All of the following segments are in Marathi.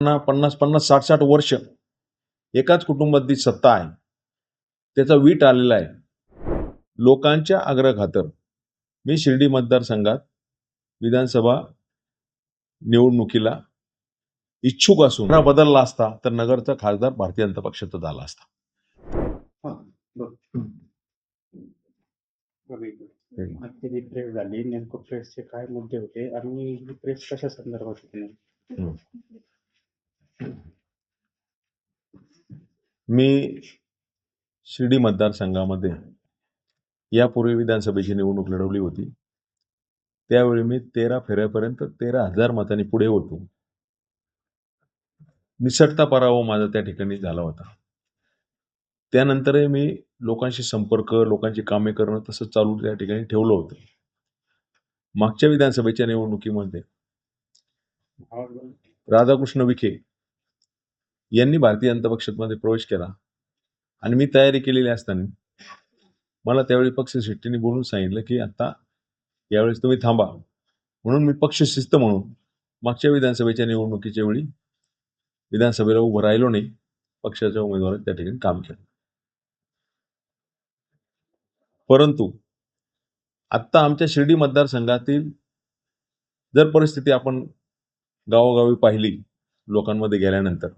50-50, 60-60 वर्ष एकाच कुटुंबातली सत्ता आहे. त्याचा वीट आलेला आहे. लोकांच्या आग्रहाखातर मी शिर्डी मतदारसंघात विधानसभा निवडणुकीला इच्छुक असून बदलला असता तर नगरचा खासदार भारतीय जनता पक्षाचा झाला असता. आजची जी प्रेस झाली नेमकं प्रेसचे काय मुद्दे होते आणि ही प्रेस कशा संदर्भात होती? मी शिर्डी मतदारसंघामध्ये यापूर्वी विधानसभेची निवडणूक लढवली होती. त्यावेळी मी 13 फेऱ्यापर्यंत 13,000 मतांनी पुढे होतो. निसटता पराभव माझा त्या ठिकाणी झाला होता. त्यानंतरही मी लोकांशी संपर्क, लोकांची कामे करणं तसं चालू त्या ठिकाणी ठेवलं होतं. मागच्या विधानसभेच्या निवडणुकीमध्ये राधाकृष्ण विखे यांनी भारतीय जनता पक्षामध्ये प्रवेश केला आणि मी तयारी केलेली असताना मला त्यावेळी पक्ष शिस्तीने बोलून सांगितलं की आता यावेळेस तुम्ही थांबा, म्हणून मी पक्ष शिस्त म्हणून मागच्या विधानसभेच्या निवडणुकीच्या वेळी विधानसभेला उभं राहिलो नाही. पक्षाच्या उमेदवारांनी त्या ठिकाणी काम केलं. परंतु आत्ता आमच्या शिर्डी मतदारसंघातील जर परिस्थिती आपण गावोगावी पाहिली लोकांमध्ये गेल्यानंतर,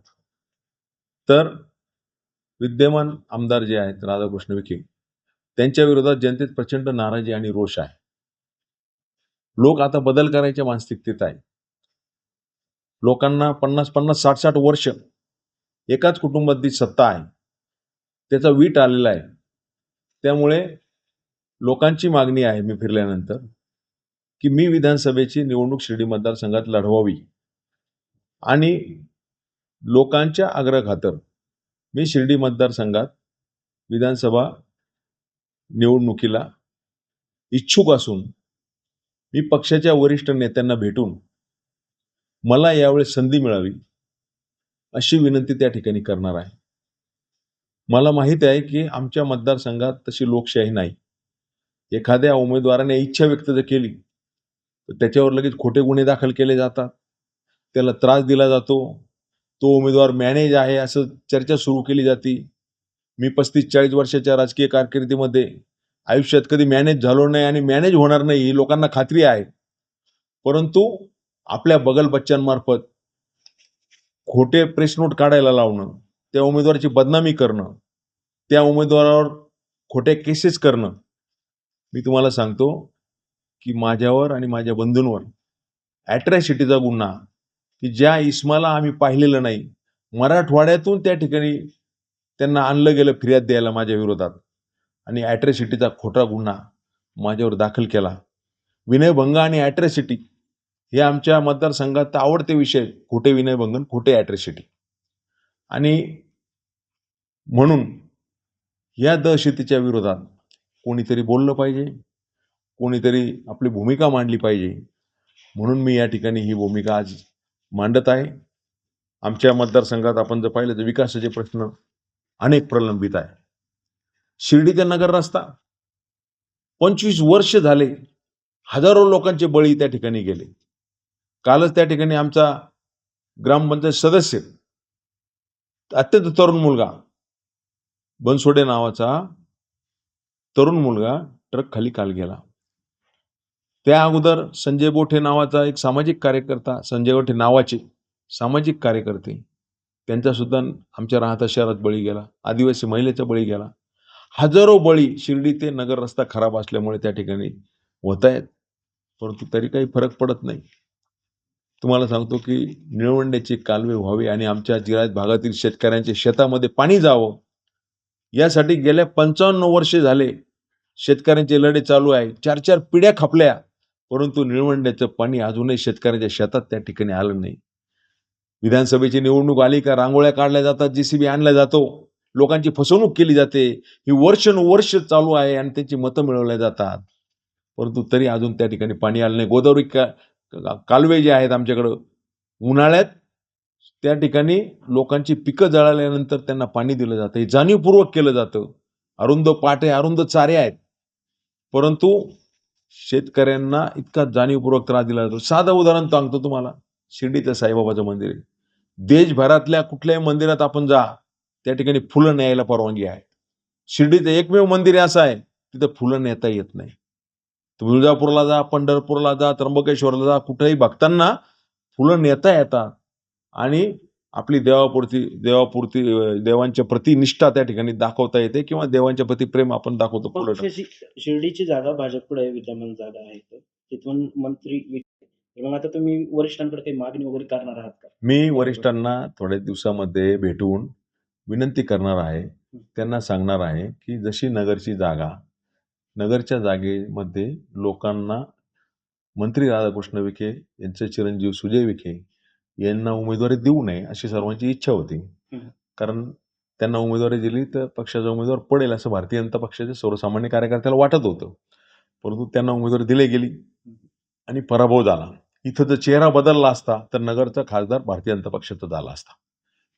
तर विद्यमान आमदार जे आहेत राधाकृष्ण विखे त्यांच्या विरोधात जनतेत प्रचंड नाराजी आणि रोष आहे. लोक आता बदल करायच्या मानसिकतेत आहे. लोकांना 50-50, 60-60 वर्ष एकाच कुटुंबातली सत्ता आहे. त्याचा वीट आलेला आहे. त्यामुळे लोकांची मागणी आहे मी फिरल्यानंतर की मी विधानसभेची निवडणूक शिर्डी मतदारसंघात लढवावी आणि लोकांच्या आग्रहाखातर मी शिर्डी मतदारसंघात विधानसभा निवडणुकीला इच्छुक असून मी पक्षाच्या वरिष्ठ नेत्यांना भेटून मला यावेळेस संधी मिळावी अशी विनंती त्या ठिकाणी करणार आहे. मला माहिती आहे की आमच्या मतदारसंघात तशी लोकशाही नाही. एखाद्या उमेदवाराने इच्छा व्यक्त जर केली तर त्याच्यावर लगेच खोटे गुन्हे दाखल केले जातात, त्याला त्रास दिला जातो, तो उमेदवार मॅनेज आहे असं चर्चा सुरू केली जाते. मी 35-40 वर्षाच्या राजकीय कारकिर्दीमध्ये आयुष्यात कधी मॅनेज झालो नाही आणि मॅनेज होणार नाही ही लोकांना खात्री आहे. परंतु आपल्या बगल बच्चांमार्फत खोटे प्रेस नोट काढायला लावणं, त्या उमेदवाराची बदनामी करणं, त्या उमेदवारावर खोटे केसेस करणं, मी तुम्हाला सांगतो की माझ्यावर आणि माझ्या बंधूंवर ॲट्रॅसिटीचा गुन्हा की ज्या इस्माला आम्ही पाहिलेलं नाही, मराठवाड्यातून त्या ठिकाणी त्यांना आणलं गेलं फिर्याद द्यायला माझ्या विरोधात आणि ॲट्रॅसिटीचा खोटा गुन्हा माझ्यावर दाखल केला. विनयभंग आणि ॲट्रॅसिटी हे आमच्या मतदारसंघात आवडते विषय, खोटे विनयभंगन, खोटे ॲट्रॅसिटी. आणि म्हणून या दहशतीच्या विरोधात कोणीतरी बोललं पाहिजे, कोणीतरी आपली भूमिका मांडली पाहिजे. म्हणून मी या ठिकाणी ही भूमिका आज मांडत आहे. आमच्या मतदारसंघात आपण जर पाहिलं तर विकासाचे प्रश्न अनेक प्रलंबित आहे. शिर्डी ते नगर रस्ता 25 वर्ष झाले, हजारो लोकांचे बळी त्या ठिकाणी गेले. कालच त्या ठिकाणी आमचा ग्रामपंचायत सदस्य, अत्यंत तरुण मुलगा, बनसोडे नावाचा तरुण मुलगा ट्रक खाली काल गेला. त्या अगोदर संजय बोठे नावाचा एक सामाजिक कार्यकर्ता, संजय बोठे नावाचे सामाजिक कार्यकर्ते, त्यांचा सुद्धा आमच्या राहता शहरात बळी गेला. आदिवासी महिलेचा बळी गेला. हजारो बळी शिर्डी ते नगर रस्ता खराब असल्यामुळे त्या ठिकाणी होत आहेत, परंतु तरी काही फरक पडत नाही. तुम्हाला सांगतो की निळवंड्याचे कालवे व्हावे आणि आमच्या जिल्ह्यात भागातील शेतकऱ्यांच्या शेतामध्ये पाणी जावं यासाठी गेल्या 55 वर्षे झाले शेतकऱ्यांचे लढे चालू आहे. 4-4 पिढ्या खपल्या, परंतु निळवंड्याचं पाणी अजूनही शेतकऱ्यांच्या शेतात त्या ठिकाणी आलं नाही. विधानसभेची निवडणूक आली का रांगोळ्या काढल्या जातात, JCB आणला जातो, लोकांची फसवणूक केली जाते. ही वर्ष चालू आहे आणि त्यांची मतं मिळवल्या जातात, परंतु तरी अजून त्या ठिकाणी पाणी आलं नाही. गोदावरी कालवे जे आहेत आमच्याकडं, उन्हाळ्यात त्या ठिकाणी लोकांची पिकं जळाल्यानंतर त्यांना पाणी दिलं जातं. हे जाणीवपूर्वक केलं जातं. अरुंद पाटे, अरुंद चारे आहेत, परंतु शेतकऱ्यांना इतका जाणीवपूर्वक त्रास दिला जातो. साधं उदाहरण सांगतो तुम्हाला. शिर्डीचं साईबाबाचं मंदिर आहे. देशभरातल्या कुठल्याही मंदिरात आपण जा, त्या ठिकाणी फुलं न्यायला परवानगी आहे. शिर्डीचं एकमेव मंदिर असं आहे, तिथं फुलं नेता येत नाही. तुळजापूरला जा, पंढरपूरला जा, त्र्यंबकेश्वरला जा, कुठेही भक्तांना फुलं नेता येतात आणि आपली देवापुरती देवांच्या प्रती निष्ठा त्या ठिकाणी दाखवता येते किंवा देवांच्या प्रती प्रेम आपण दाखवतो फुलं टाकून. पक्षाची शिर्डीची जागा भाजपकडे आहे, विद्यमान जागा आहे तर तिथून मंत्री मग आता तुम्ही वरिष्ठांकडे काही मागणी वगैरे करणार आहात का? मी वरिष्ठांना थोड्या दिवसामध्ये भेटून विनंती करणार आहे. त्यांना सांगणार आहे की जशी नगरच्या जागेमध्ये लोकांना मंत्री राधाकृष्ण विखे यांचे चिरंजीव सुजय विखे यांना उमेदवारी देऊ नये अशी सर्वांची इच्छा होती. कारण त्यांना उमेदवारी दिली तर पक्षाचा उमेदवार पडेल असं भारतीय जनता पक्षाच्या सर्वसामान्य कार्यकर्त्याला वाटत होतं. परंतु त्यांना उमेदवारी दिली गेली आणि पराभव झाला. इथं जर चेहरा बदलला असता तर नगरचा खासदार भारतीय जनता पक्षाचा झाला असता.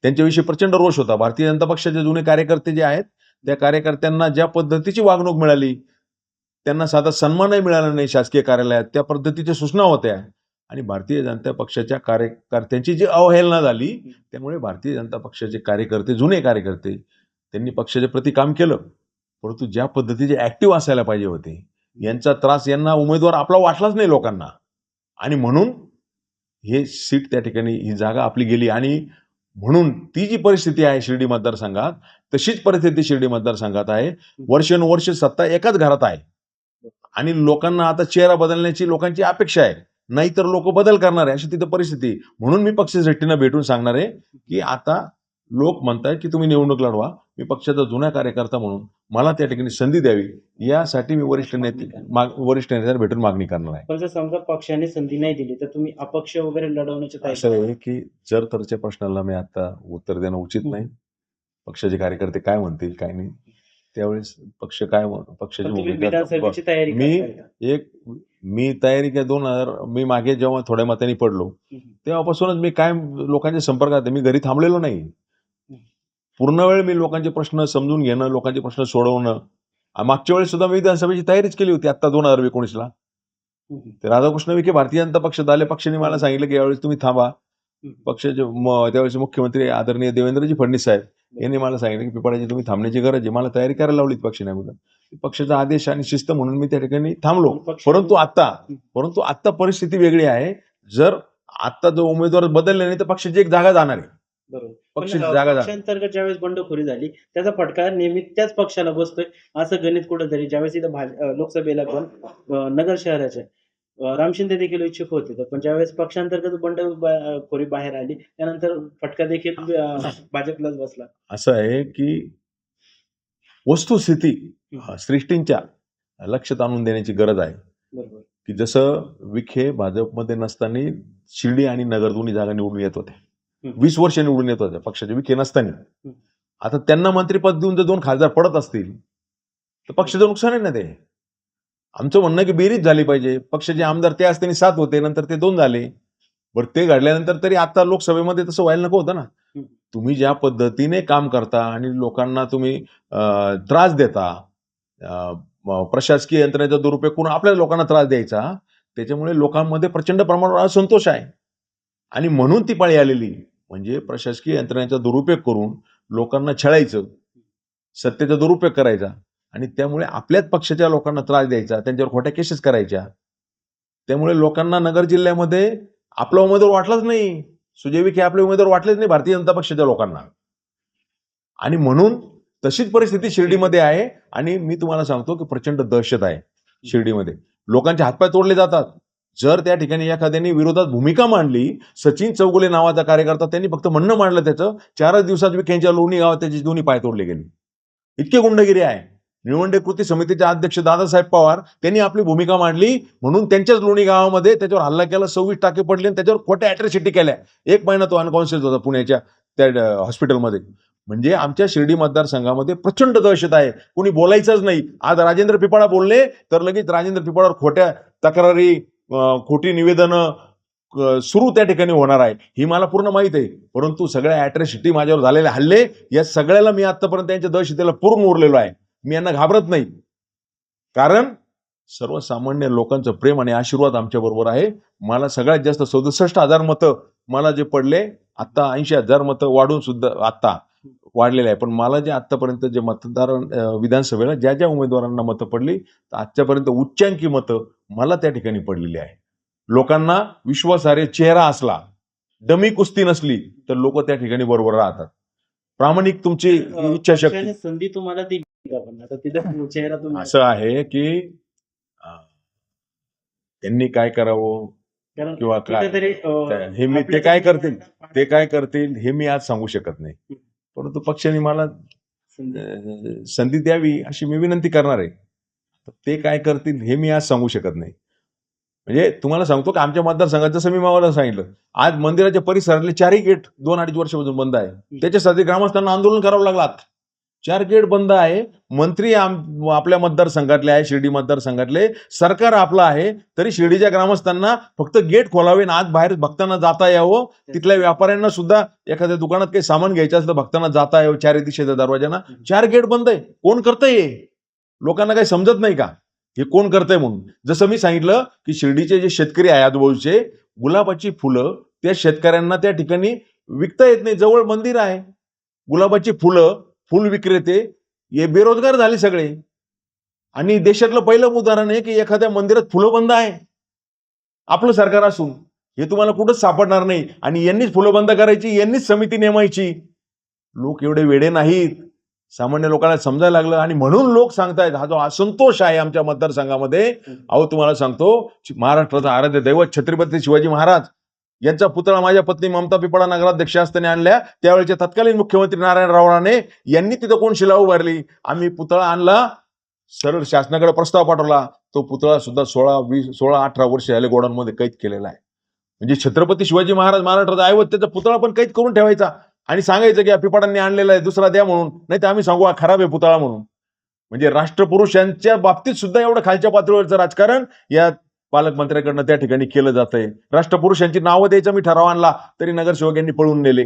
त्यांच्याविषयी प्रचंड रोष होता. भारतीय जनता पक्षाचे जुने कार्यकर्ते जे आहेत त्या कार्यकर्त्यांना ज्या पद्धतीची वागणूक मिळाली, त्यांना साधा सन्मानही मिळाला नाही शासकीय कार्यालयात, त्या पद्धतीच्या सूचना होत्या आणि भारतीय जनता पक्षाच्या कार्यकर्त्यांची जी अवहेलना झाली त्यामुळे भारतीय जनता पक्षाचे जुने कार्यकर्ते त्यांनी पक्षाच्या प्रति काम केलं. परंतु ज्या पद्धतीचे ऍक्टिव्ह असायला पाहिजे होते, यांचा त्रास यांना उमेदवार आपला वाटलाच नाही लोकांना आणि म्हणून हे सीट त्या ठिकाणी ही जागा आपली गेली आणि म्हणून ती जी परिस्थिती आहे शिर्डी मतदारसंघात तशीच परिस्थिती शिर्डी मतदारसंघात आहे. वर्षानुवर्ष सत्ता एकाच घरात आहे आणि लोकांना आता चेहरा बदलण्याची लोकांची अपेक्षा आहे, नाहीतर लोक बदल करणार आहे अशी तिथं परिस्थिती. म्हणून मी पक्षश्रेष्ठींना भेटून सांगणार आहे की आता लोक म्हणतायत की तुम्ही निवडणूक लढवा. मी पक्षाचा जुना कार्यकर्ता म्हणून मला त्या ठिकाणी संधी द्यावी यासाठी मी वरिष्ठ नेत्यांना भेटून मागणी करणार आहे. पण जर समजा पक्षाने संधी नाही दिली तर तुम्ही अपक्ष वगैरे लढवण्याची असं आहे की जर तरच्या प्रश्नाला मी आता उत्तर देणं उचित नाही. पक्षाचे कार्यकर्ते काय म्हणतील काय नाही त्यावेळेस पक्षाची विधानसभेची तयारी मी तयारी काय 2000 मी मागे जेव्हा थोड्या मतांनी पडलो तेव्हापासूनच मी काय लोकांच्या संपर्कात मी घरी थांबलेलो नाही. पूर्ण वेळ मी लोकांचे प्रश्न समजून घेणं, लोकांचे प्रश्न सोडवणं. मागच्या वेळेस सुद्धा मी विधानसभेची तयारीच केली होती आता 2019ला. ते राधाकृष्ण विखे भारतीय जनता पक्षात आले. पक्षाने मला सांगितलं की यावेळेस तुम्ही थांबा. पक्षाचे त्यावेळेस मुख्यमंत्री आदरणीय देवेंद्रजी फडणवीस साहेब यांनी मला सांगितलं की पिंपळाजी तुम्ही थांबण्याची गरज आहे. मला तयारी करायला लावली पक्षाने. पक्षाचा आदेश आणि शिस्त म्हणून मी त्या ठिकाणी थांबलो. परंतु आता परिस्थिती वेगळी आहे. जर आता जो उमेदवार बदलले नाही तर पक्षाची एक जागा जाणार आहे. पक्षांतर्गत ज्यावेळेस बंडखोरी झाली त्याचा फटका नेहमी त्याच पक्षाला बसतोय असं गणित कुठंतरी. ज्यावेळेस इथं लोकसभेला पण नगर शहराच्या राम शिंदे देखील इच्छुक होते, पण ज्यावेळेस पक्षांतर्गत बंडखोरी बाहेर आली त्यानंतर फटका देखील भाजपलाच बसला. असं आहे की वस्तुस्थिती सृष्टींच्या लक्षात आणून देण्याची गरज आहे. बरोबर की जसं विखे भाजपमध्ये नसताना शिर्डी आणि नगर दोन्ही जागा निवडून येत होत्या. 20 वर्ष निवडून येत होत्या पक्षाचे विखे नसताना. आता त्यांना मंत्रिपद देऊन जर 2 खासदार पडत असतील तर पक्षाचं नुकसान आहे ना ते. आमचं म्हणणं की बेरीज झाली पाहिजे. पक्षाचे आमदार ते असताना 7 होते, नंतर ते 2 झाले. बरं ते घडल्यानंतर तरी आता लोकसभेमध्ये तसं व्हायला नको होतं ना. तुम्ही ज्या पद्धतीने काम करता आणि लोकांना तुम्ही त्रास देता, प्रशासकीय यंत्रणेचा दुरुपयोग करून आपल्या लोकांना त्रास द्यायचा, त्याच्यामुळे लोकांमध्ये प्रचंड प्रमाणावर असंतोष आहे आणि म्हणून ती पाळी आलेली. म्हणजे प्रशासकीय यंत्रणेचा दुरुपयोग करून लोकांना छळायचं, सत्तेचा दुरुपयोग करायचा आणि त्यामुळे आपल्याच पक्षाच्या लोकांना त्रास द्यायचा, त्यांच्यावर खोट्या केसेस करायच्या. त्यामुळे लोकांना नगर जिल्ह्यामध्ये आपला उमेदवार वाटलाच नाही. सुजय विखे आपले उमेदवार वाटलेच नाही भारतीय जनता पक्षाच्या लोकांना आणि म्हणून तशीच परिस्थिती शिर्डीमध्ये आहे. आणि मी तुम्हाला सांगतो की प्रचंड दहशत आहे शिर्डीमध्ये. लोकांचे हातपाय तोडले जातात. जर त्या ठिकाणी एखाद्याने विरोधात भूमिका मांडली, सचिन चौगुले नावाचा कार्यकर्ता त्यांनी फक्त म्हणणं मांडलं त्याचं, 4 दिवसात विखेंच्या लोणी गावात त्याचे दोन्ही पाय तोडले गेले. इतकी गुंडगिरी आहे. निवडणूक कृती समितीचे अध्यक्ष दादासाहेब पवार त्यांनी आपली भूमिका मांडली म्हणून त्यांच्याच लोणी गावामध्ये त्याच्यावर हल्ला केला, 26 टाके पडले आणि त्याच्यावर खोट्या अॅट्रॉसिटी केल्या. 1 महिना तो अनकॉन्शियस होता पुण्याच्या त्या हॉस्पिटलमध्ये. म्हणजे आमच्या शिर्डी मतदारसंघामध्ये प्रचंड दहशत आहे. कोणी बोलायचंच नाही. आज राजेंद्र पिपाळा बोलले तर लगेच राजेंद्र पिपाळावर खोट्या तक्रारी, खोटी निवेदनं सुरू त्या ठिकाणी होणार आहे. ही मला पूर्ण माहित आहे. परंतु सगळ्या अॅट्रॉसिटी माझ्यावर झालेले हल्ले या सगळ्याला मी आतापर्यंत त्यांच्या दहशतीला पूर्ण उरलेलो आहे. मी यांना घाबरत नाही. कारण सर्वसामान्य लोकांचं प्रेम आणि आशीर्वाद आमच्या बरोबर आहे. मला सगळ्यात जास्त 67,000 मतं मला जे पडले आता 80,000 मतं वाढून सुद्धा आता वाढलेले आहे. पण मला जे आतापर्यंत जे मतदार विधानसभेला ज्या ज्या उमेदवारांना मतं पडली, तर आजच्यापर्यंत उच्चांकी मतं मला त्या ठिकाणी पडलेली आहे. लोकांना विश्वासार्ह चेहरा असला, डमी कुस्ती नसली, तर लोक त्या ठिकाणी बरोबर राहतात. प्रामाणिक तुमची इच्छाशक्ती. पक्षाने संधी तुम्हाला दिली का पण आता तिथं चेहरा तुम्ही असं आहे की त्यांनी काय करावं कारण किंवा काय कुठेतरी हे मी ते काय करतील ते काय करतील हे मी आज सांगू शकत नाही. परंतु पक्षाने मला संधी द्यावी अशी मी विनंती करणार आहे. ते काय करतील हे मी आज सांगू शकत नाही. म्हणजे तुम्हाला सांगतो की आमच्या मतदारसंघात जसं मी मावाला सांगितलं, आज मंदिराच्या परिसरातले 4ही गेट 2-2.5 वर्षापासून बंद आहे. त्याच्यासाठी ग्रामस्थांना आंदोलन करावं लागलं. 4 गेट बंद आहे. मंत्री आपल्या मतदारसंघातले आहे, शिर्डी मतदारसंघातले. सरकार आपलं आहे, तरी शिर्डीच्या ग्रामस्थांना फक्त गेट खोलावे आणि आज बाहेर भक्तांना जाता यावं. तिथल्या व्यापाऱ्यांना सुद्धा एखाद्या दुकानात काही सामान घ्यायचं असलं भक्तांना जाता यावं 4 दिशेच्या दरवाजांना. 4 गेट बंद आहे. कोण करतंय हे? लोकांना काही समजत नाही का हे कोण करतंय म्हणून? जसं मी सांगितलं की शिर्डीचे जे शेतकरी आहे आजूबाजूचे, गुलाबाची फुलं त्या शेतकऱ्यांना त्या ठिकाणी विकता येत नाही. जवळ मंदिर आहे. गुलाबाची फुलं, फुल विक्रेते हे बेरोजगार झाले सगळे. आणि देशातलं पहिलं उदाहरण आहे की एखाद्या मंदिरात फुलं बंद आहे. आपलं सरकार असून हे तुम्हाला कुठंच सापडणार नाही. आणि यांनीच फुलं बंद करायची, यांनीच समिती नेमायची. लोक एवढे वेडे नाहीत. सामान्य लोकांना समजायला लागलं आणि म्हणून लोक सांगतायत हा जो असंतोष आहे आमच्या मतदारसंघामध्ये. अहो तुम्हाला सांगतो, महाराष्ट्राचा आराध्य दैवत छत्रपती शिवाजी महाराज यांचा पुतळा माझ्या पत्नी ममता पिपळा नगराध्यक्ष असताना आणल्या. त्यावेळेचे तत्कालीन मुख्यमंत्री नारायणराव राणे यांनी तिथं कोण शिला उभारली? आम्ही पुतळा आणला, सरळ शासनाकडे प्रस्ताव पाठवला. तो पुतळा सुद्धा 16-18 वर्ष झाले गोडाऊनमध्ये कैद केलेला आहे. म्हणजे छत्रपती शिवाजी महाराज महाराष्ट्राचा ऐवत त्याचा पुतळा पण कैद करून ठेवायचा आणि सांगायचं की या पिपाडांनी आणलेला आहे, दुसरा द्या म्हणून. नाही तर आम्ही सांगू हा खराब आहे पुतळा म्हणून. म्हणजे राष्ट्रपुरुषांच्या बाबतीत सुद्धा एवढं खालच्या पातळीवरचं राजकारण या पालकमंत्र्याकडनं त्या ठिकाणी केलं जातंय. राष्ट्रपुरुषांची नावं द्यायचा मी ठराव आणला तरी नगरसेवक यांनी पळून नेले.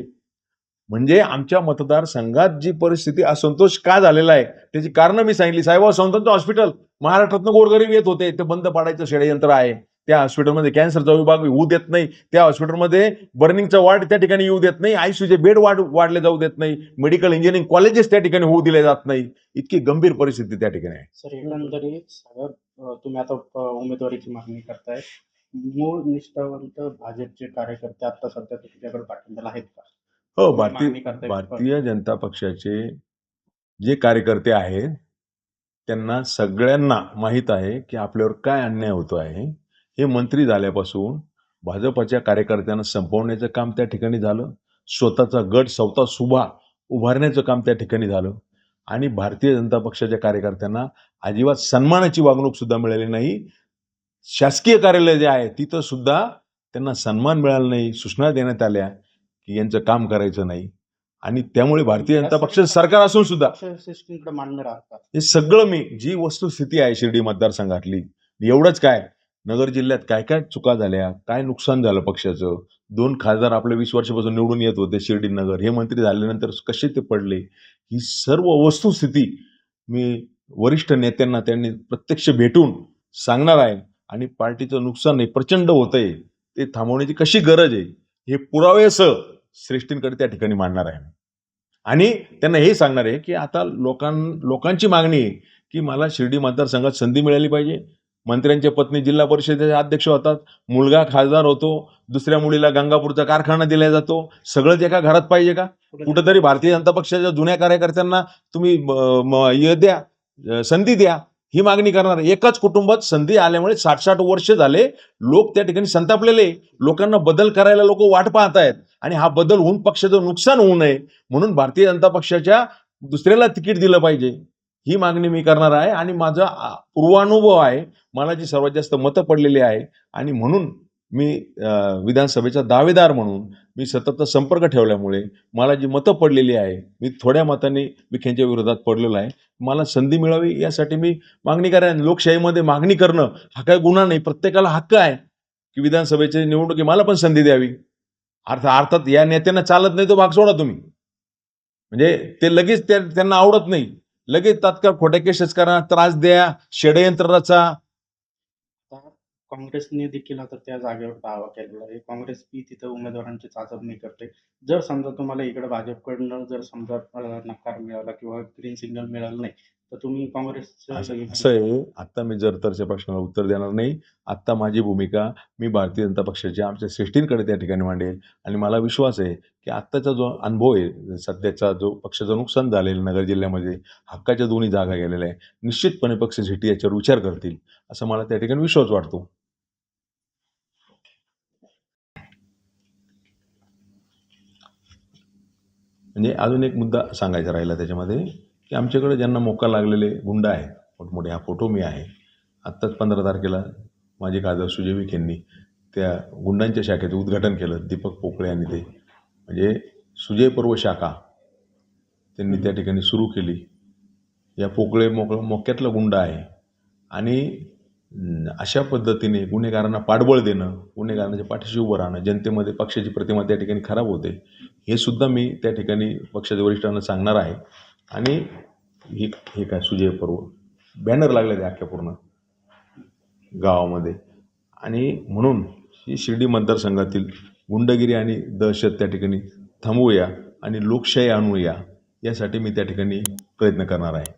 म्हणजे आमच्या मतदारसंघात जी परिस्थिती असंतोष का झालेला आहे त्याची कारण मी सांगितली. साहेब संतांचं हॉस्पिटल महाराष्ट्रातनं गोरगरीब येत होते, ते बंद पाडायचं षडयंत्र आहे. त्या हॉस्पिटलमध्ये कॅन्सरचा विभाग येऊ देत नाही. त्या हॉस्पिटलमध्ये बर्निंगचा वार्ड त्या ठिकाणी येऊ देत नाही. आयसीयूचे बेड वाढले जाऊ देत नाही. मेडिकल इंजिनिअरिंग कॉलेजेस त्या ठिकाणी होऊ दिले जात नाही. इतकी गंभीर परिस्थिती त्या ठिकाणी आहे. सर एकंदरीत तुम्ही आता उमेदवारीची मागणी करताय. मूळ निष्ठावंत भाजपचे कार्यकर्ते आता सध्या तुमच्याकडे पाठिंब्याला आहेत का? हो, भारतीय जनता पक्षाचे जे कार्यकर्ते आहेत त्यांना सगळ्यांना माहीत आहे की आपल्यावर काय अन्याय होतो आहे. हे मंत्री झाल्यापासून भाजपच्या कार्यकर्त्यांना संपवण्याचं काम त्या ठिकाणी झालं. स्वतःचा गट स्वतः सुभा उभारण्याचं काम त्या ठिकाणी झालं. आणि भारतीय जनता पक्षाच्या कार्यकर्त्यांना अजिबात सन्मानाची वागणूक सुद्धा मिळाली नाही. शासकीय कार्यालय जे आहे तिथं सुद्धा त्यांना सन्मान मिळाला नाही. सूचना देण्यात आल्या की यांचं काम करायचं नाही. आणि त्यामुळे भारतीय जनता पक्षाचं सरकार असून सुद्धा सिस्टीमकडे मान्य राहतात. हे सगळं मी जी वस्तुस्थिती आहे शिर्डी मतदारसंघातली, एवढंच काय नगर जिल्ह्यात काय काय चुका झाल्या, काय नुकसान झालं पक्षाचं. 2 खासदार आपले 20 वर्षापासून निवडून येत होते शिर्डी नगर, हे मंत्री झाल्यानंतर कसे ते पडले, ही सर्व वस्तुस्थिती मी वरिष्ठ नेत्यांना त्यांनी प्रत्यक्ष भेटून सांगणार आहे. आणि पार्टीचं नुकसान नाही प्रचंड होतंय ते थांबवण्याची कशी गरज आहे हे पुरावेसह श्रेष्ठींकडे त्या ठिकाणी मांडणार आहे. आणि त्यांना हे सांगणार आहे की आता लोकांची मागणी आहे की मला शिर्डी मतदारसंघात संधी मिळाली पाहिजे. मंत्र्यांच्या पत्नी जिल्हा परिषदेचे अध्यक्ष होतात, मुलगा खासदार होतो, दुसऱ्या मुलीला गंगापूरचा कारखाना दिला जातो. सगळंच एका घरात पाहिजे का? कुठेतरी भारतीय जनता पक्षाच्या जुन्या कार्यकर्त्यांना तुम्ही द्या, संधी द्या, ही मागणी करणार. एकाच कुटुंबात संधी आल्यामुळे 60-60 वर्ष झाले लोक त्या ठिकाणी संतापलेले. लोकांना बदल करायला लोक वाट पाहत आहेत आणि हा बदल होऊन पक्षाचं नुकसान होऊ नये म्हणून भारतीय जनता पक्षाच्या दुसऱ्याला तिकीट दिलं पाहिजे, ही मागणी मी करणार आहे. आणि माझा पूर्वानुभव आहे, मला जी सर्वात जास्त मतं पडलेली आहे आणि म्हणून मी विधानसभेचा दावेदार म्हणून मी सतत संपर्क ठेवल्यामुळे मला जी मतं पडलेली आहे, मी थोड्या मतांनी विखेंच्या विरोधात पडलेलो आहे. मला संधी मिळावी यासाठी मी मागणी करेन. लोकशाहीमध्ये मागणी करणं हा काय गुन्हा नाही. प्रत्येकाला हक्क आहे की विधानसभेच्या निवडणुकी मला पण संधी द्यावी. अर्थात या नेत्यांना चालत नाही तो भाग सोडा तुम्ही. म्हणजे ते लगेच त्यांना आवडत नाही, लगेच तात्काळ खोट्या केसेस करा, त्रास द्या, षडयंत्र रचा. काँग्रेसने देखील आता त्या जागेवर दावा केलेला आहे. काँग्रेस बी तिथं उमेदवारांची चाचपणी करते. जर समजा तुम्हाला इकडे भाजपकडनं जर समजा नकार मिळाला किंवा ग्रीन सिग्नल मिळालं नाही, तर तुम्ही काँग्रेसचं असं आहे, आत्ता मी जरतरच्या प्रश्नाला उत्तर देणार नाही. आत्ता माझी भूमिका मी भारतीय जनता पक्षाच्या आमच्या श्रेष्ठींकडे त्या ठिकाणी मांडेल आणि मला विश्वास आहे की आत्ताचा जो अनुभव आहे, सध्याचा जो पक्षाचं नुकसान झालेलं नगर जिल्ह्यामध्ये, हक्काच्या दोन्ही जागा गेलेल्या आहे, निश्चितपणे पक्ष झेटी याच्यावर विचार करतील असं मला त्या ठिकाणी विश्वास वाटतो. म्हणजे अजून एक मुद्दा सांगायचा राहिला त्याच्यामध्ये की आमच्याकडे ज्यांना मोका लागलेले गुंड आहेत मोठमोठे, हा फोटो मी आहे, आत्ताच 15 तारखेला माझे खासदार सुजय विखेंनी त्या गुंडांच्या शाखेचं उद्घाटन केलं. दीपक पोकळे आणि ते म्हणजे सुजय पर्व शाखा त्यांनी त्या ठिकाणी सुरू केली. या पोकळे मोक्यातला गुंड आहे आणि अशा पद्धतीने गुन्हेगारांना पाठबळ देणं, गुन्हेगारांच्या पाठीशी उभं राहणं, जनतेमध्ये पक्षाची प्रतिमा त्या ठिकाणी खराब होते, हे सुद्धा मी त्या ठिकाणी पक्षाच्या वरिष्ठांना सांगणार आहे. आणि हे काय सुजय पर्व बॅनर लागले ते अख्ख्या पूर्ण गावामध्ये. आणि म्हणून ही शिर्डी मतदारसंघातील गुंडगिरी आणि दहशत त्या ठिकाणी थांबवूया आणि लोकशाही आणूया, यासाठी मी त्या ठिकाणी प्रयत्न करणार आहे.